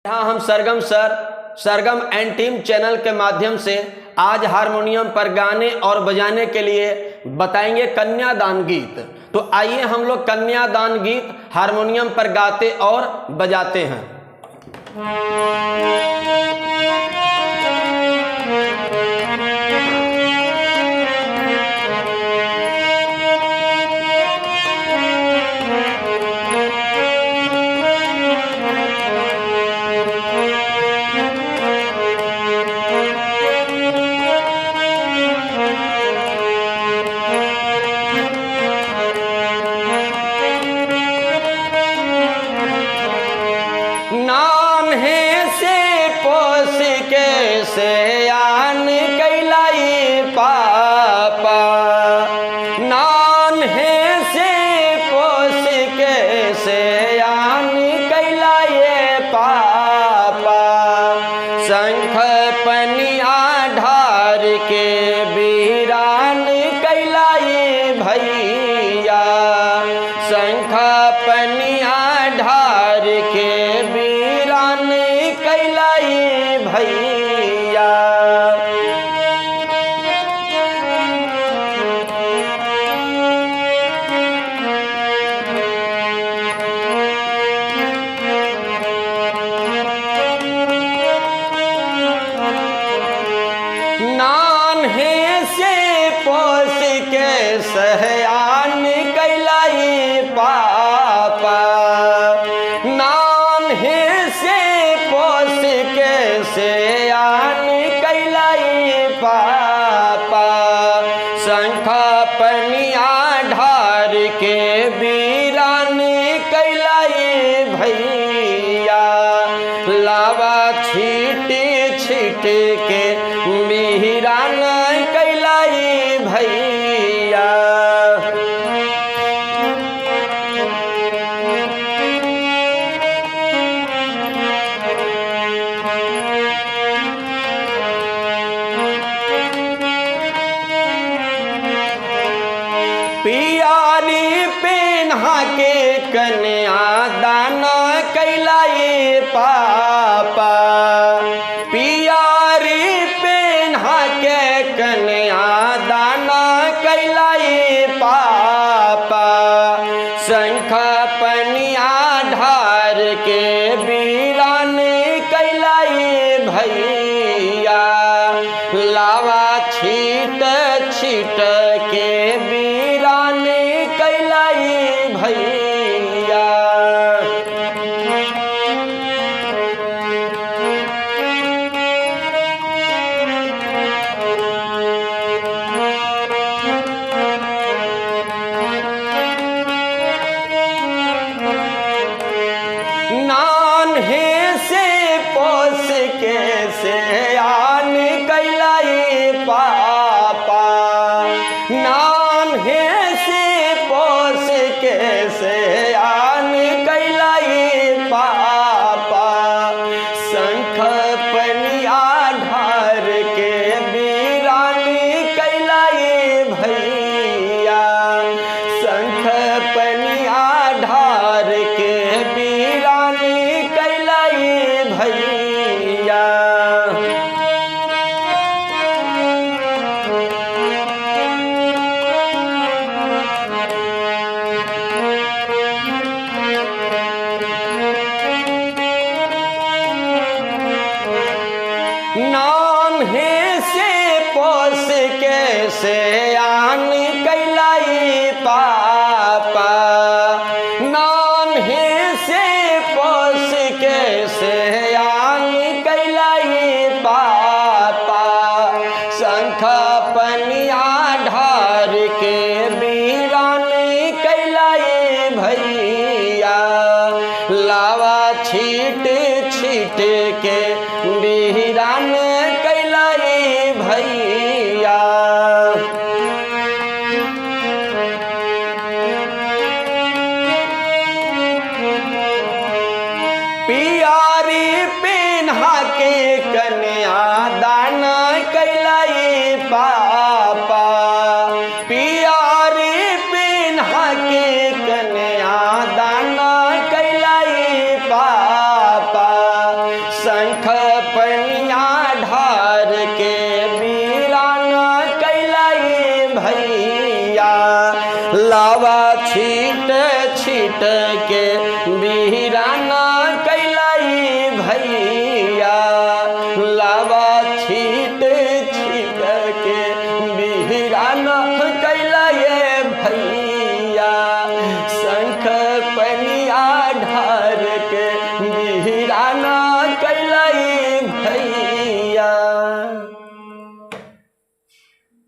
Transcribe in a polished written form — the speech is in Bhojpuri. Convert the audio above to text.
यहाँ हम सरगम सर सरगम एंड टीम चैनल के माध्यम से आज हारमोनियम पर गाने और बजाने के लिए बताएंगे कन्यादान गीत। तो आइए हम लोग कन्यादान गीत हारमोनियम पर गाते और बजाते हैं। से आन कैलाई पापा नान है से पोस के से आन कैलाए पापा शंख पनिया ढार के बीरान कैलाए भैया शंख पनिया ढार के बीरान कैलाए भैया। नान है से पोस के सहयान कैलाई पापा नान है से पोस के सहयान कैलाई पापा शंख पनिया ढार के बीरान कैलाई भैया लावा छीट छीट के बीरान कैलाई भैया। पियारी पेन्हा के कन्या दान कैलाई पापा पियारी पेन्हा के कन्या दान कैलाई पापा शंख पनिया ढार के बीरान कैलाई भैया लावा छीट छीट के बीरान कैलाई भैया। नान है से पोस के से आन कैलाई पापा नान है से पोस के से आन कैलाई पापा शंख पनिया ढार के बीरान कैलाई भैया शंख पनिया ढार के बीरान कैलाई भैया। नान है से पोस के से आन कैलाई पापा नान है से पोस के से आन कैलाई पापा शंख पनिया ढार के बीरान कैलाई भैया लावा छीट छीट के बीरान कैलाई भैया। पियारी पेन्हा के कन्या दान कैलाई पापा पियारी पेन्हा के कन्या दान कैलाई पापा शंख पनिया ढार के वीरान कैलाई भैया लावा छीट छीट के वीरान कैलाई भैया लावा छीट छीट के वीरान